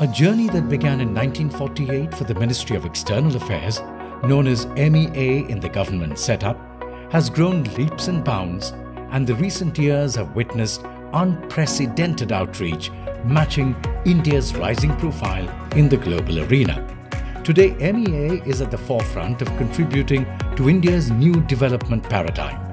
A journey that began in 1948 for the Ministry of External Affairs, known as MEA in the government setup, has grown leaps and bounds, and the recent years have witnessed unprecedented outreach matching India's rising profile in the global arena. Today, MEA is at the forefront of contributing to India's new development paradigm.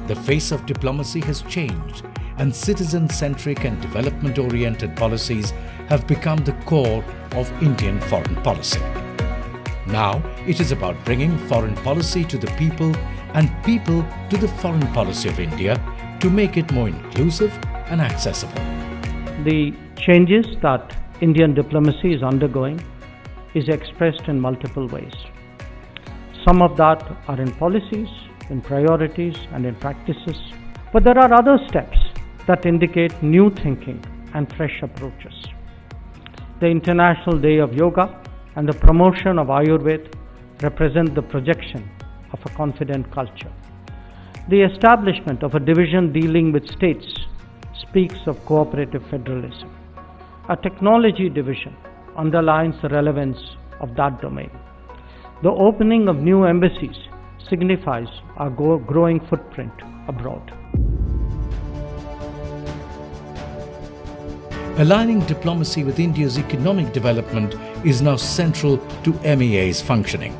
The face of diplomacy has changed, and citizen-centric and development-oriented policies have become the core of Indian foreign policy. Now, it is about bringing foreign policy to the people and people to the foreign policy of India to make it more inclusive and accessible. The changes that Indian diplomacy is undergoing is expressed in multiple ways. Some of that are in policies, in priorities, and in practices. But there are other steps that indicate new thinking and fresh approaches. The International Day of Yoga and the promotion of Ayurveda represent the projection of a confident culture. The establishment of a division dealing with states speaks of cooperative federalism. A technology division underlines the relevance of that domain. The opening of new embassies signifies our growing footprint abroad. Aligning diplomacy with India's economic development is now central to MEA's functioning.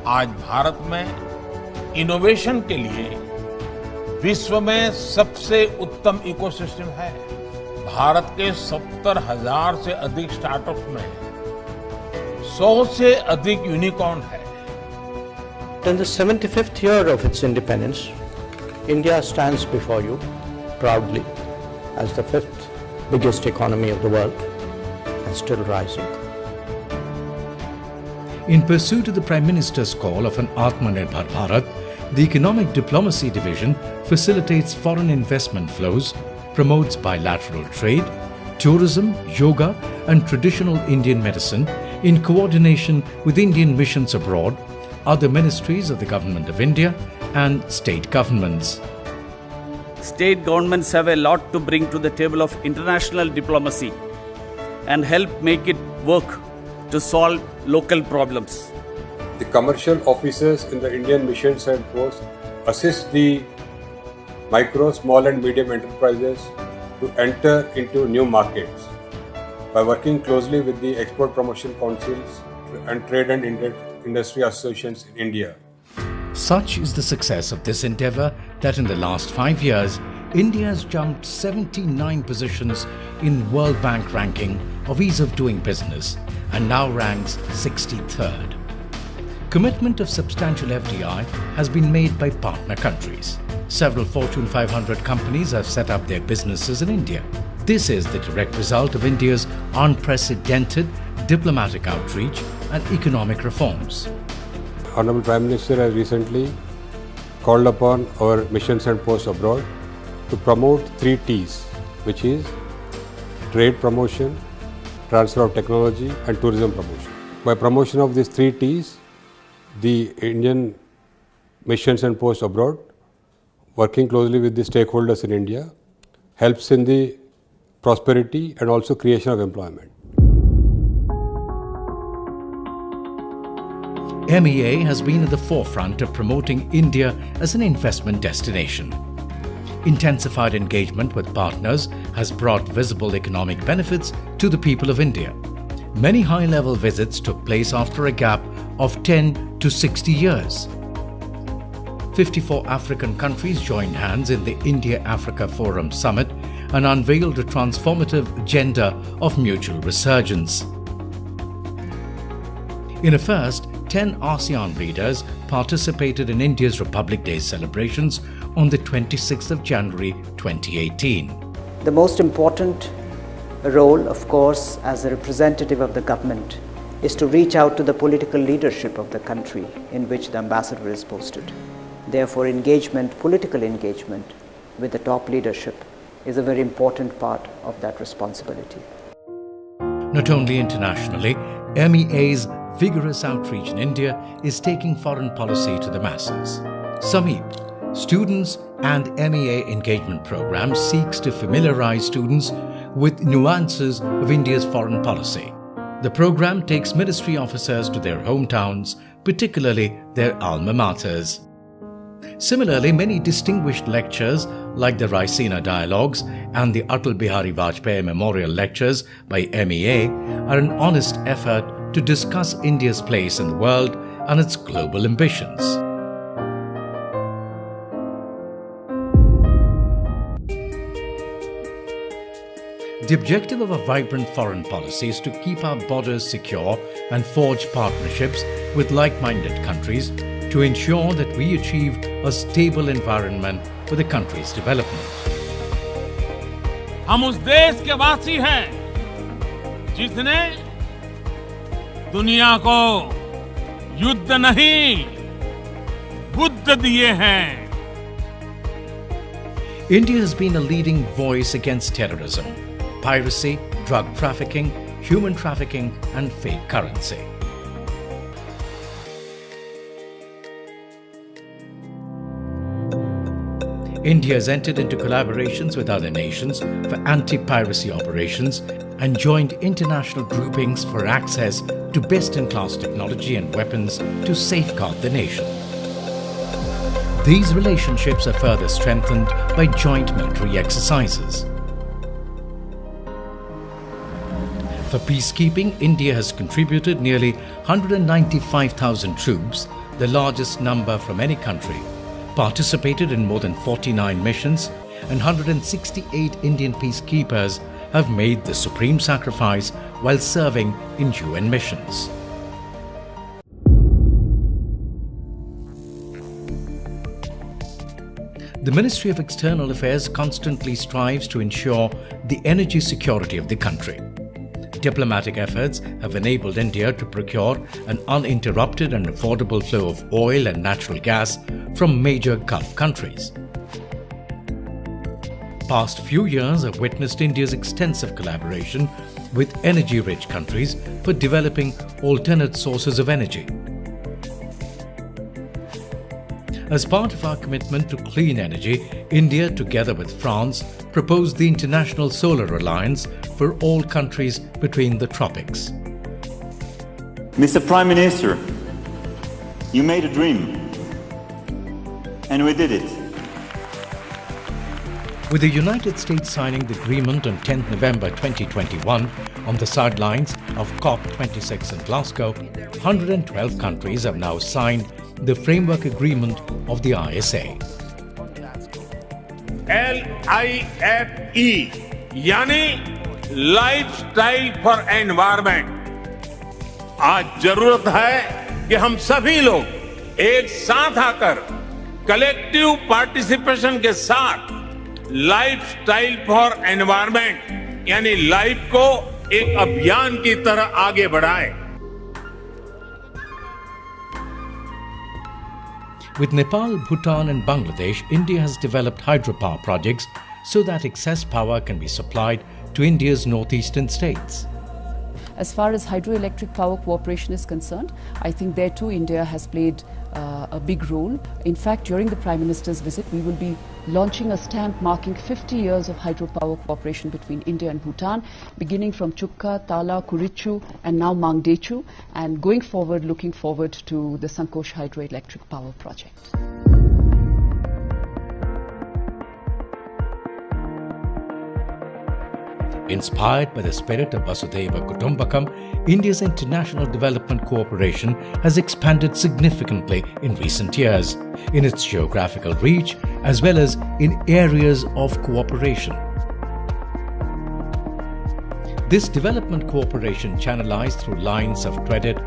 आज भारत में innovation के लिए विश्व में सबसे उत्तम ecosystem है। भारत के 70,000 से अधिक स्टार्टअप्स में 100 से अधिक यूनिकॉर्न है। In the 75th year of its independence, India stands before you proudly as the 5th biggest economy of the world and still rising. In pursuit of the Prime Minister's call of an Atmanirbhar Bharat, the Economic Diplomacy Division facilitates foreign investment flows, promotes bilateral trade, tourism, yoga and traditional Indian medicine in coordination with Indian missions abroad, other ministries of the Government of India and state governments. State governments have a lot to bring to the table of international diplomacy and help make it work to solve local problems. The commercial officers in the Indian missions and posts assist the micro, small and medium enterprises to enter into new markets by working closely with the export promotion councils and trade and industry associations in India. Such is the success of this endeavour that in the last 5 years, India has jumped 79 positions in World Bank ranking of ease of doing business and now ranks 63rd. Commitment of substantial FDI has been made by partner countries. Several Fortune 500 companies have set up their businesses in India. This is the direct result of India's unprecedented diplomatic outreach and economic reforms. Honorable Prime Minister has recently called upon our missions and posts abroad to promote 3 T's, which is trade promotion, transfer of technology and tourism promotion. By promotion of these 3 T's, the Indian missions and posts abroad, working closely with the stakeholders in India, helps in the prosperity and also creation of employment. MEA has been at the forefront of promoting India as an investment destination. Intensified engagement with partners has brought visible economic benefits to the people of India. Many high-level visits took place after a gap of 10 to 60 years. 54 African countries joined hands in the India-Africa Forum Summit and unveiled a transformative agenda of mutual resurgence. In a first, 10 ASEAN leaders participated in India's Republic Day celebrations on the 26th of January 2018. The most important role, of course, as a representative of the government is to reach out to the political leadership of the country in which the ambassador is posted. Therefore, political engagement with the top leadership is a very important part of that responsibility. Not only internationally, MEA's vigorous outreach in India is taking foreign policy to the masses. SAMEEP, Students and MEA Engagement Program, seeks to familiarize students with nuances of India's foreign policy. The program takes ministry officers to their hometowns, particularly their alma maters. Similarly, many distinguished lectures like the Raisina Dialogues and the Atal Bihari Vajpayee Memorial Lectures by MEA are an honest effort to discuss India's place in the world and its global ambitions. The objective of a vibrant foreign policy is to keep our borders secure and forge partnerships with like-minded countries to ensure that we achieve a stable environment for the country's development. हम उस देश के वासी हैं जिसने दुनिया को युद्ध नहीं बुद्ध दिए हैं. India has been a leading voice against terrorism, piracy, drug trafficking, human trafficking and fake currency. India has entered into collaborations with other nations for anti-piracy operations and joined international groupings for access to best-in-class technology and weapons to safeguard the nation. These relationships are further strengthened by joint military exercises. For peacekeeping, India has contributed nearly 195,000 troops, the largest number from any country, participated in more than 49 missions, and 168 Indian peacekeepers have made the supreme sacrifice while serving in UN missions. The Ministry of External Affairs constantly strives to ensure the energy security of the country. Diplomatic efforts have enabled India to procure an uninterrupted and affordable flow of oil and natural gas from major Gulf countries. Past few years have witnessed India's extensive collaboration with energy-rich countries for developing alternate sources of energy. As part of our commitment to clean energy, India, together with France, proposed the International Solar Alliance for all countries between the tropics. Mr. Prime Minister, you made a dream, and we did it. With the United States signing the agreement on 10 November 2021 on the sidelines of COP26 in Glasgow, 112 countries have now signed the framework agreement of the ISA. LIFE यानी lifestyle for environment. आज जरूरत है कि हम सभी लोग एक साथ आकर कलेक्टिव पार्टिसिपेशन के साथ लाइफस्टाइल फॉर एनवायरमेंट यानी लाइफ को एक अभियान की तरह आगे बढ़ाएं. With Nepal, Bhutan and Bangladesh, India has developed hydropower projects so that excess power can be supplied to India's northeastern states. As far as hydroelectric power cooperation is concerned, I think there too India has played a big role. In fact, during the Prime Minister's visit, we will be launching a stamp marking 50 years of hydropower cooperation between India and Bhutan, beginning from Chukka, Tala, Kurichu and now Mangdechu, and going forward, looking forward to the Sankosh hydroelectric power project. Inspired by the spirit of Vasudhaiva Kutumbakam, India's international development cooperation has expanded significantly in recent years, in its geographical reach as well as in areas of cooperation. This development cooperation channelized through lines of credit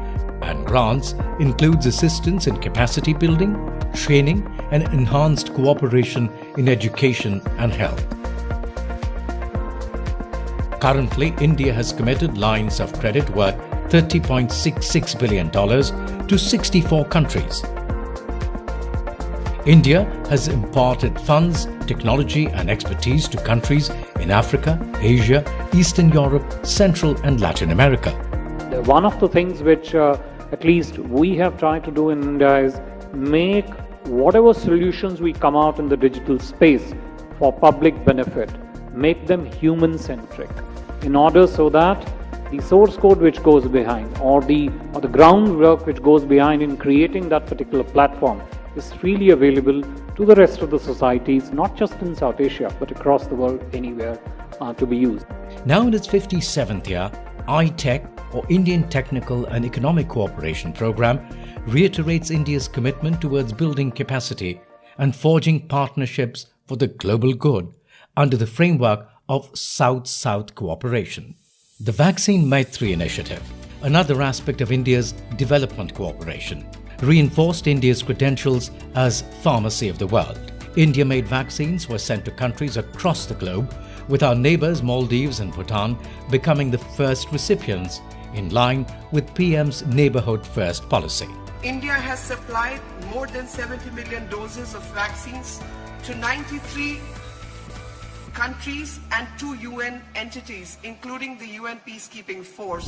and grants includes assistance in capacity building, training and enhanced cooperation in education and health. Currently, India has committed lines of credit worth $30.66 billion to 64 countries. India has imparted funds, technology and expertise to countries in Africa, Asia, Eastern Europe, Central and Latin America. One of the things which at least we have tried to do in India is make whatever solutions we come out in the digital space for public benefit, make them human-centric, in order so that the source code which goes behind, or the groundwork which goes behind in creating that particular platform is freely available to the rest of the societies, not just in South Asia, but across the world, anywhere to be used. Now in its 57th year, I-TECH, or Indian Technical and Economic Cooperation Programme, reiterates India's commitment towards building capacity and forging partnerships for the global good under the framework of South-South cooperation. The Vaccine Maitri initiative, another aspect of India's development cooperation, reinforced India's credentials as pharmacy of the world. India-made vaccines were sent to countries across the globe, with our neighbours Maldives and Bhutan becoming the first recipients in line with PM's Neighbourhood First policy. India has supplied more than 70 million doses of vaccines to 93 countries and 2 UN entities, including the UN Peacekeeping Force.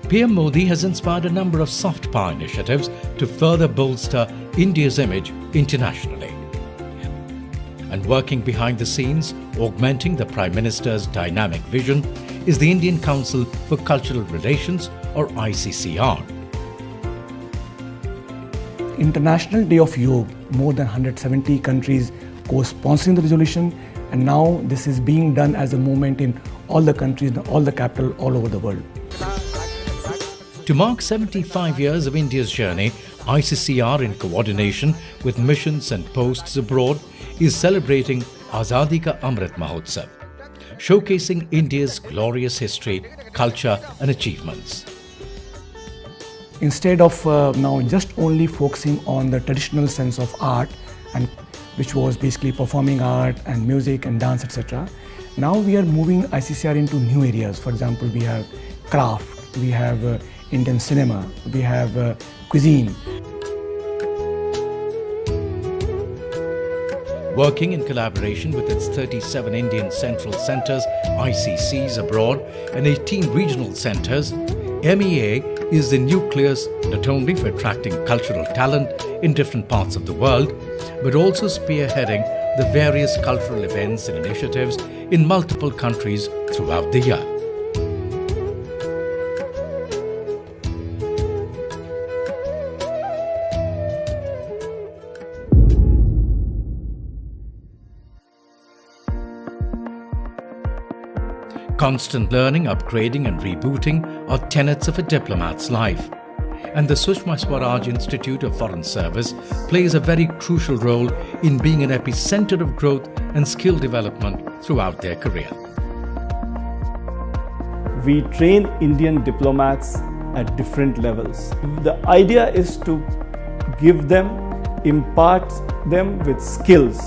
PM Modi has inspired a number of soft power initiatives to further bolster India's image internationally. And working behind the scenes, augmenting the Prime Minister's dynamic vision, is the Indian Council for Cultural Relations, or ICCR. International Day of Yoga, more than 170 countries co-sponsoring the resolution, and now this is being done as a movement in all the countries, all the capital, all over the world. To mark 75 years of India's journey, ICCR, in coordination with missions and posts abroad, is celebrating Azadi Ka Amrit Mahotsav, showcasing India's glorious history, culture and achievements. Instead of now just only focusing on the traditional sense of art, and which was basically performing art and music and dance, etc., now we are moving ICCR into new areas. For example, we have craft, we have Indian cinema, we have cuisine. Working in collaboration with its 37 Indian Central Centres, ICCs abroad, and 18 regional centres, MEA is the nucleus not only for attracting cultural talent in different parts of the world, but also spearheading the various cultural events and initiatives in multiple countries throughout the year. Constant learning, upgrading and rebooting are tenets of a diplomat's life. And the Sushma Swaraj Institute of Foreign Service plays a very crucial role in being an epicenter of growth and skill development throughout their career. We train Indian diplomats at different levels. The idea is to give them, impart them with skills,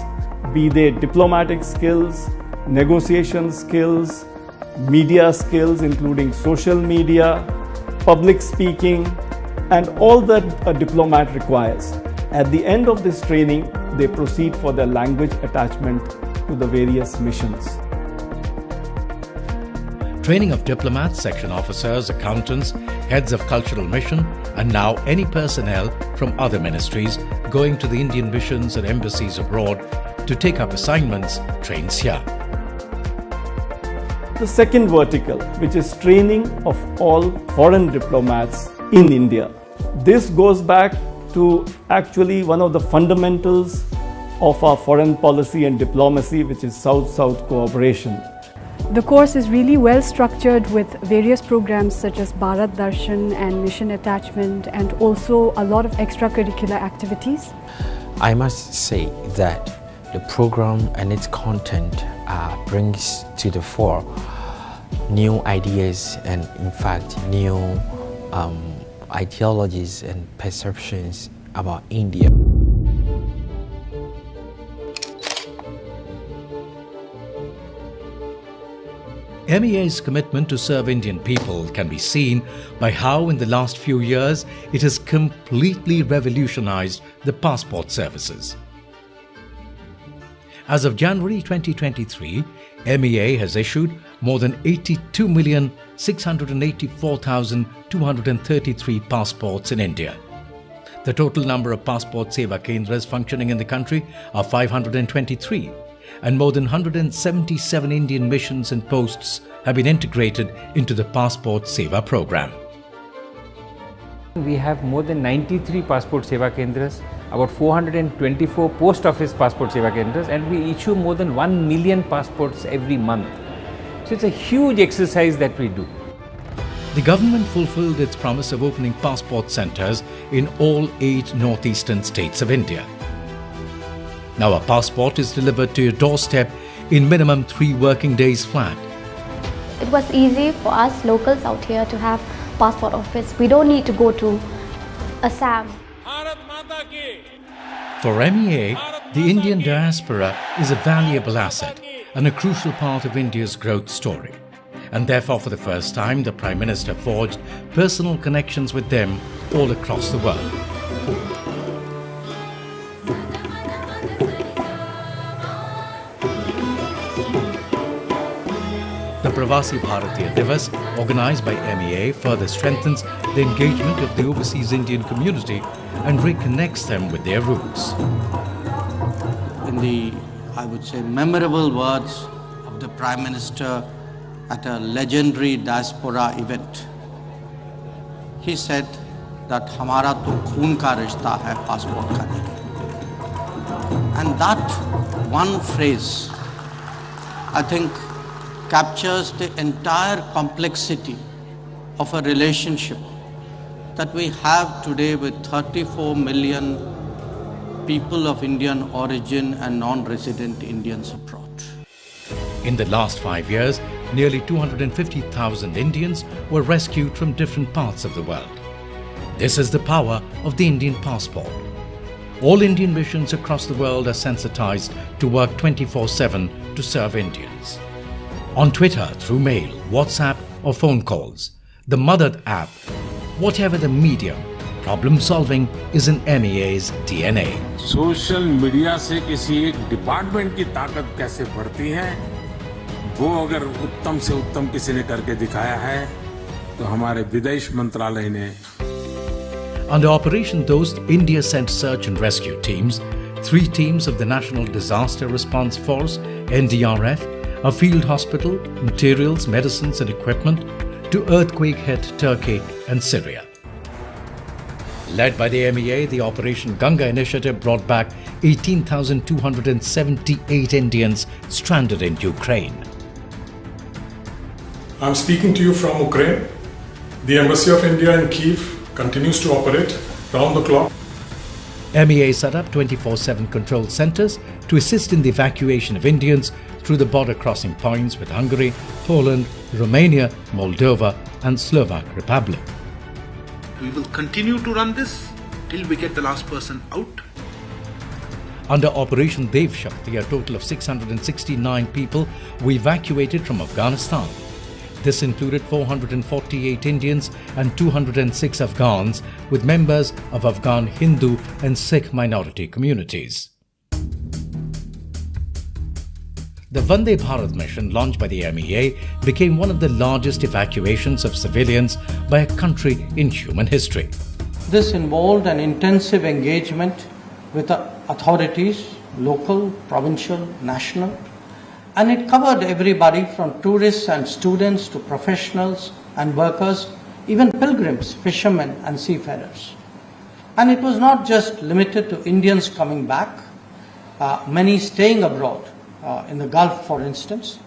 be they diplomatic skills, negotiation skills, media skills including social media, public speaking, and all that a diplomat requires. At the end of this training, they proceed for their language attachment to the various missions. Training of diplomats, section officers, accountants, heads of cultural mission, and now any personnel from other ministries going to the Indian missions and embassies abroad to take up assignments trains here. The second vertical, which is training of all foreign diplomats in India. This goes back to actually one of the fundamentals of our foreign policy and diplomacy, which is South-South cooperation. The course is really well structured with various programs such as Bharat Darshan and mission attachment, and also a lot of extracurricular activities. I must say that the program and its content brings to the fore new ideas and, in fact, new ideologies and perceptions about India. MEA's commitment to serve Indian people can be seen by how in the last few years it has completely revolutionized the passport services. As of January 2023, MEA has issued more than 82,684,233 passports in India. The total number of passport seva kendras functioning in the country are 523, and more than 177 Indian missions and posts have been integrated into the Passport Seva program. We have more than 93 Passport Seva Kendras, about 424 Post Office Passport Seva Kendras, and we issue more than 1 million passports every month. So it's a huge exercise that we do. The government fulfilled its promise of opening passport centres in all 8 northeastern states of India. Now a passport is delivered to your doorstep in minimum 3 working days flat. It was easy for us locals out here to have passport office. We don't need to go to Assam. For MEA, the Indian diaspora is a valuable asset and a crucial part of India's growth story. And therefore, for the first time, the Prime Minister forged personal connections with them all across the world. The Pravasi Bharatiya Divas, organised by MEA, further strengthens the engagement of the overseas Indian community and reconnects them with their roots. In the, I would say, memorable words of the Prime Minister at a legendary diaspora event, he said that "Hamara to khoon ka rishta hai, passport ka nahi." And that one phrase, I think, captures the entire complexity of a relationship that we have today with 34 million people of Indian origin and non-resident Indians abroad. In the last 5 years, nearly 250,000 Indians were rescued from different parts of the world. This is the power of the Indian passport. All Indian missions across the world are sensitized to work 24/7 to serve Indians. On Twitter, through mail, WhatsApp or phone calls, the Madad app, whatever the medium, problem solving is in MEA's DNA. Social media से किसी एक department की ताकत कैसे बढ़ती है, वो अगर उत्तम से उत्तम किसी ने करके दिखाया है, तो हमारे विदेश मंत्रालय ने. Under Operation Dost, India sent search and rescue teams, 3 teams of the National Disaster Response Force, NDRF, a field hospital, materials, medicines and equipment to earthquake-hit Turkey and Syria. Led by the MEA, the Operation Ganga initiative brought back 18,278 Indians stranded in Ukraine. I'm speaking to you from Ukraine. The Embassy of India in Kyiv continues to operate round the clock. MEA set up 24/7 control centres to assist in the evacuation of Indians through the border crossing points with Hungary, Poland, Romania, Moldova and Slovak Republic. We will continue to run this till we get the last person out. Under Operation Dev Shakti, a total of 669 people were evacuated from Afghanistan. This included 448 Indians and 206 Afghans, with members of Afghan Hindu and Sikh minority communities. The Vande Bharat mission, launched by the MEA, became one of the largest evacuations of civilians by a country in human history. This involved an intensive engagement with the authorities, local, provincial, national, and it covered everybody from tourists and students to professionals and workers, even pilgrims, fishermen and seafarers. And it was not just limited to Indians coming back. Many staying abroad, in the Gulf for instance,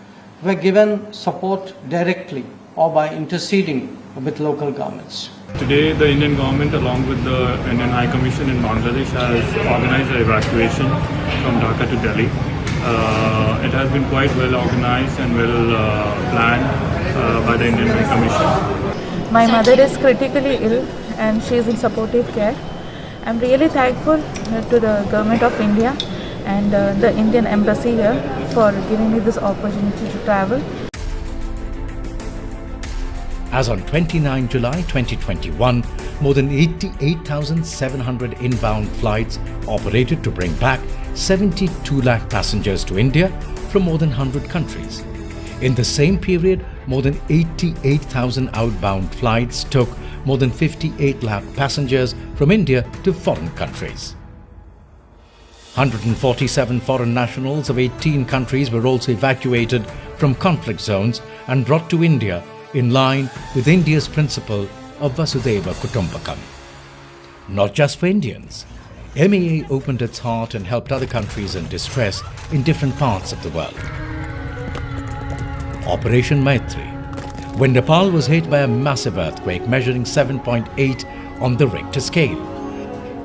were given support directly or by interceding with local governments. Today, the Indian government, along with the Indian High Commission in Bangladesh, has organized an evacuation from Dhaka to Delhi. It has been quite well organized and well planned by the Indian High Commission. My mother is critically ill and she is in supportive care. I'm really thankful to the Government of India and the Indian Embassy here for giving me this opportunity to travel. As on 29 July 2021, more than 88,700 inbound flights operated to bring back 72 lakh passengers to India from more than 100 countries. In the same period, more than 88,000 outbound flights took more than 58 lakh passengers from India to foreign countries. 147 foreign nationals of 18 countries were also evacuated from conflict zones and brought to India in line with India's principle of Vasudhaiva Kutumbakam. Not just for Indians, MEA opened its heart and helped other countries in distress in different parts of the world. Operation Maitri. When Nepal was hit by a massive earthquake measuring 7.8 on the Richter scale,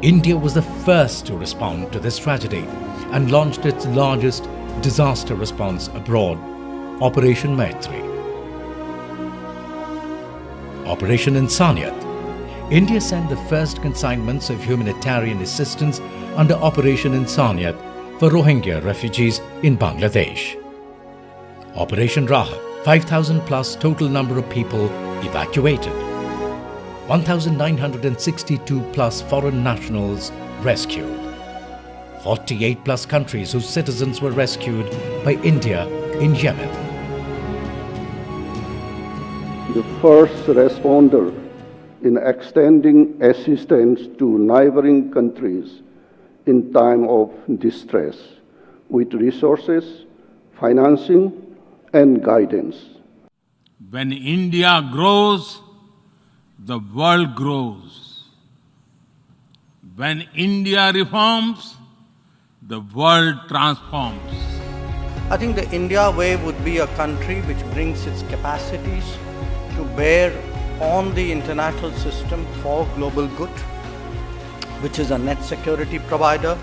India was the first to respond to this tragedy and launched its largest disaster response abroad, Operation Maitri. Operation Insaniyat. India sent the first consignments of humanitarian assistance under Operation Insaniyat for Rohingya refugees in Bangladesh. Operation Rahat. 5,000 plus total number of people evacuated. 1,962 plus foreign nationals rescued. 48 plus countries whose citizens were rescued by India in Yemen. The first responder in extending assistance to neighboring countries in time of distress with resources, financing, and guidance. When India grows, the world grows. When India reforms, the world transforms. I think the India way would be a country which brings its capacities to bear on the international system for global good, which is a net security provider,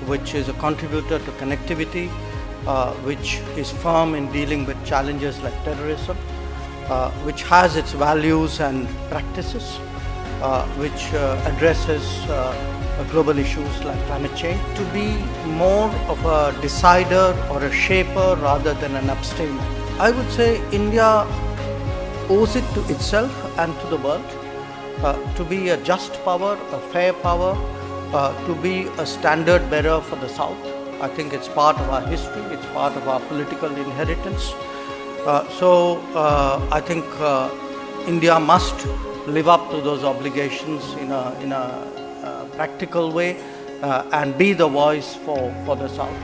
which is a contributor to connectivity, which is firm in dealing with challenges like terrorism, which has its values and practices, which addresses global issues like climate change, to be more of a decider or a shaper rather than an abstainer. I would say India owes it to itself and to the world to be a just power, a fair power, to be a standard bearer for the South. I think it's part of our history, it's part of our political inheritance. I think India must live up to those obligations in a practical way and be the voice for the South.